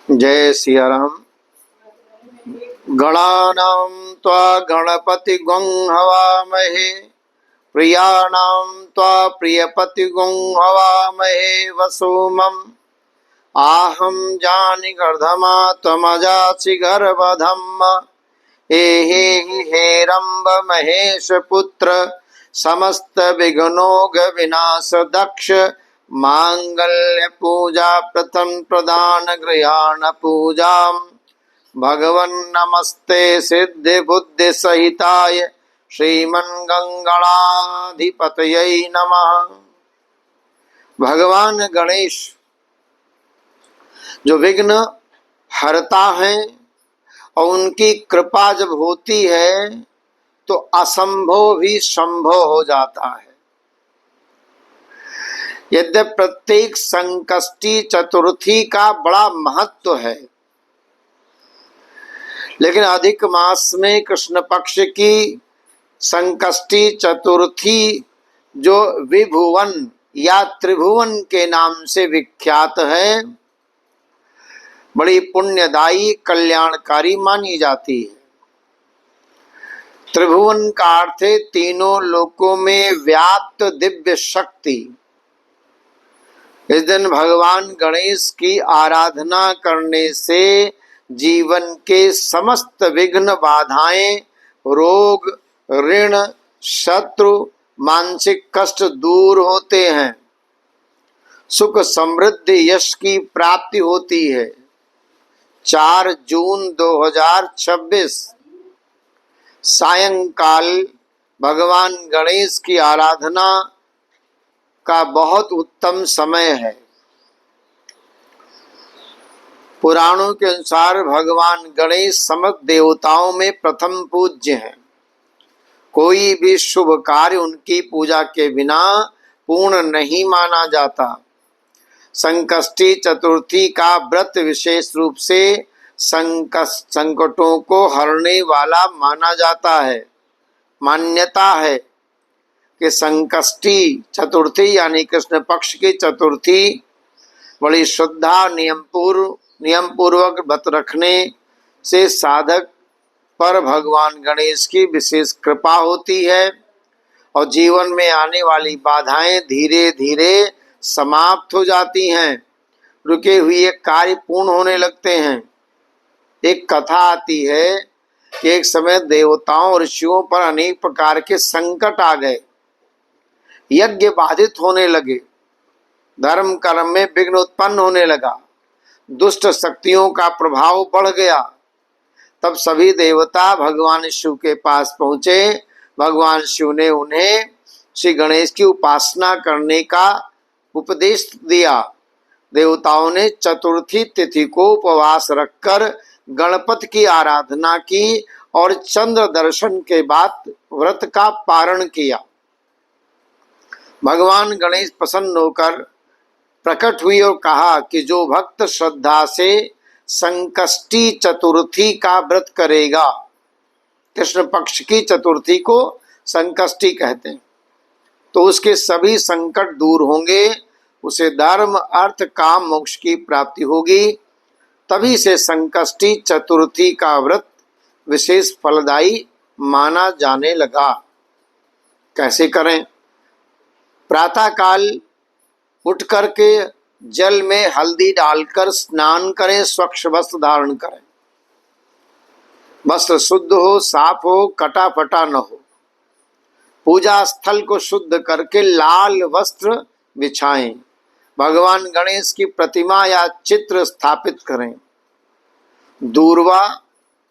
जय सिया राम। गणानां त्वा गणपतिगुं हवामहे, प्रियाणां त्वा प्रियपतिगुं हवामहे वसुमम्। आहं जानि गर्धमा त्वमजासि गर्भधम्। एहि हेरम्ब महेश पुत्र समस्त विघ्नोग विनाश दक्ष। मांगल्य पूजा प्रथम प्रदान गृहाण पूजा। भगवन् नमस्ते सिद्धि बुद्धि सहिताय श्रीमन्गंगणाधिपतये नमः। भगवान गणेश जो विघ्न हरता है और उनकी कृपा जब होती है तो असंभव भी संभव हो जाता है। यद्यपि प्रत्येक संकष्टी चतुर्थी का बड़ा महत्व है, लेकिन अधिक मास में कृष्ण पक्ष की संकष्टी चतुर्थी जो विभुवन या त्रिभुवन के नाम से विख्यात है, बड़ी पुण्यदायी कल्याणकारी मानी जाती है। त्रिभुवन का अर्थ है तीनों लोकों में व्याप्त दिव्य शक्ति। इस दिन भगवान गणेश की आराधना करने से जीवन के समस्त विघ्न बाधाएं, रोग, ऋण, शत्रु, मानसिक कष्ट दूर होते हैं। सुख समृद्धि यश की प्राप्ति होती है। 4 जून 2026 सायंकाल भगवान गणेश की आराधना का बहुत उत्तम समय है। पुराणों के अनुसार भगवान गणेश समस्त देवताओं में प्रथम पूज्य हैं। कोई भी शुभ कार्य उनकी पूजा के बिना पूर्ण नहीं माना जाता। संकष्टी चतुर्थी का व्रत विशेष रूप से संकटों को हरने वाला माना जाता है। मान्यता है कि संकष्टी चतुर्थी यानी कृष्ण पक्ष की चतुर्थी बड़ी श्रद्धा नियम पूर्वक व्रत रखने से साधक पर भगवान गणेश की विशेष कृपा होती है और जीवन में आने वाली बाधाएं धीरे धीरे समाप्त हो जाती हैं। रुके हुए कार्य पूर्ण होने लगते हैं। एक कथा आती है कि एक समय देवताओं और ऋषियों पर अनेक प्रकार के संकट आ गए। यज्ञ बाधित होने लगे, धर्म कर्म में विघ्न उत्पन्न होने लगा, दुष्ट शक्तियों का प्रभाव बढ़ गया। तब सभी देवता भगवान शिव के पास पहुंचे। भगवान शिव ने उन्हें श्री गणेश की उपासना करने का उपदेश दिया। देवताओं ने चतुर्थी तिथि को उपवास रखकर गणपति की आराधना की और चंद्र दर्शन के बाद व्रत का पारण किया। भगवान गणेश प्रसन्न होकर प्रकट हुई और कहा कि जो भक्त श्रद्धा से संकष्टी चतुर्थी का व्रत करेगा, कृष्ण पक्ष की चतुर्थी को संकष्टी कहते हैं, तो उसके सभी संकट दूर होंगे, उसे धर्म अर्थ काम मोक्ष की प्राप्ति होगी। तभी से संकष्टी चतुर्थी का व्रत विशेष फलदायी माना जाने लगा। कैसे करें? प्रातः काल उठ करके जल में हल्दी डालकर स्नान करें, स्वच्छ वस्त्र धारण करें, वस्त्र शुद्ध हो, साफ हो, कटा फटा न हो। पूजा स्थल को शुद्ध करके लाल वस्त्र बिछाएं। भगवान गणेश की प्रतिमा या चित्र स्थापित करें। दूर्वा,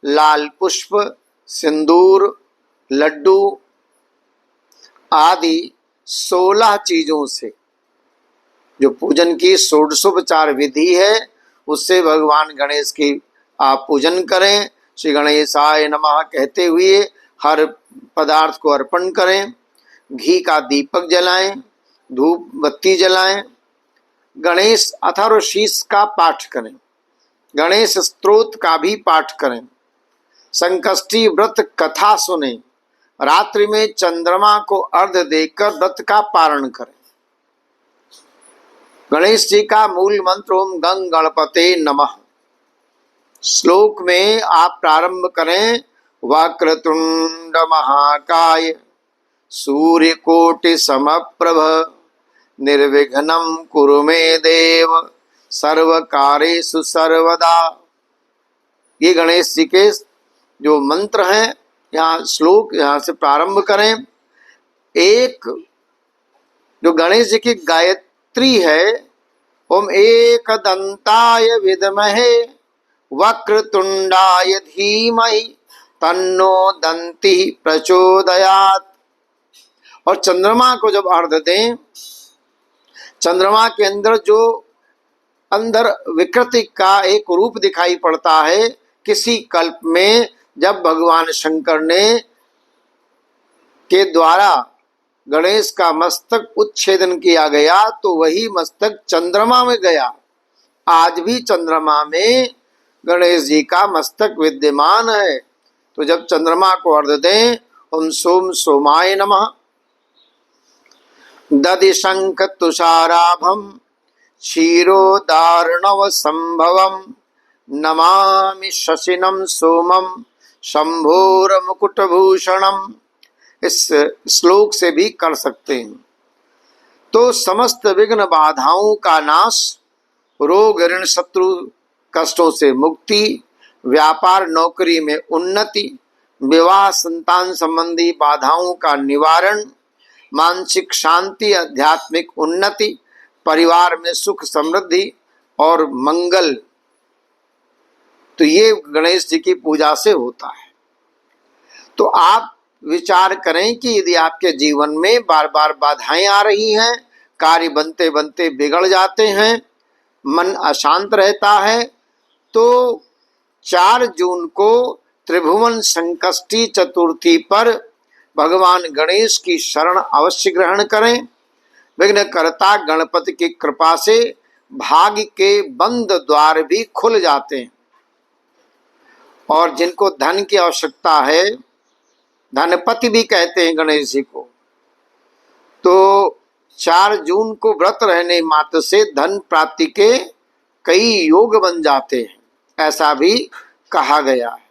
लाल पुष्प, सिंदूर, लड्डू आदि 16 चीजों से जो पूजन की षोडशोपचार विधि है, उससे भगवान गणेश की आप पूजन करें। श्री गणेशाय नमः कहते हुए हर पदार्थ को अर्पण करें। घी का दीपक जलाएं, धूप बत्ती जलाएं, गणेश अथर्वशीष का पाठ करें, गणेश स्तोत्र का भी पाठ करें, संकष्टी व्रत कथा सुने, रात्रि में चंद्रमा को अर्घ्य देकर व्रत का पारण करें। गणेश जी का मूल मंत्र ओम गंग गणपते नमः। श्लोक में आप प्रारंभ करें वक्रतुंड महाकाय सूर्यकोटि समप्रभ निर्विघ्नं कुरु मे देव सर्वकार्येषु सर्वदा। ये गणेश जी के जो मंत्र हैं, यहाँ श्लोक यहाँ से प्रारंभ करें। एक जो गणेश जी की गायत्री है, ओम एकदंताय विद्महे वक्रतुंडाय धीमहि तन्नो दंति प्रचोदयात्। और चंद्रमा को जब अर्घ्य दें, चंद्रमा के अंदर जो अंदर विकृति का एक रूप दिखाई पड़ता है, किसी कल्प में जब भगवान शंकर ने के द्वारा गणेश का मस्तक उच्छेदन किया गया तो वही मस्तक चंद्रमा में गया। आज भी चंद्रमा में गणेश जी का मस्तक विद्यमान है। तो जब चंद्रमा को अर्घ्य दें, ओम सोम सोमाय नमः दधि शंख तुषाराभम क्षीरोदार्णव संभवम नमामि शशिनम सोमम शंभोर मुकुटभूषणम। इस श्लोक से भी कर सकते हैं। तो समस्त विघ्न बाधाओं का नाश, रोग ऋण शत्रु कष्टों से मुक्ति, व्यापार नौकरी में उन्नति, विवाह संतान संबंधी बाधाओं का निवारण, मानसिक शांति, आध्यात्मिक उन्नति, परिवार में सुख समृद्धि और मंगल, तो ये गणेश जी की पूजा से होता है। तो आप विचार करें कि यदि आपके जीवन में बार बार बाधाएं आ रही हैं, कार्य बनते बनते बिगड़ जाते हैं, मन अशांत रहता है, तो 4 जून को त्रिभुवन संकष्टी चतुर्थी पर भगवान गणेश की शरण अवश्य ग्रहण करें। विघ्नकर्ता गणपति की कृपा से भाग्य के बंद द्वार भी खुल जाते हैं। और जिनको धन की आवश्यकता है, धनपति भी कहते हैं गणेश जी को, तो 4 जून को व्रत रहने मात्र से धन प्राप्ति के कई योग बन जाते हैं, ऐसा भी कहा गया है।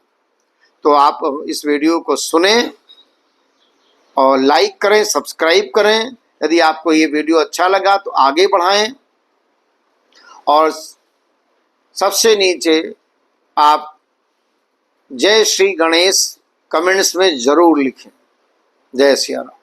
तो आप इस वीडियो को सुने और लाइक करें, सब्सक्राइब करें। यदि आपको ये वीडियो अच्छा लगा तो आगे बढ़ाएं, और सबसे नीचे आप जय श्री गणेश कमेंट्स में जरूर लिखें। जय सिया राम।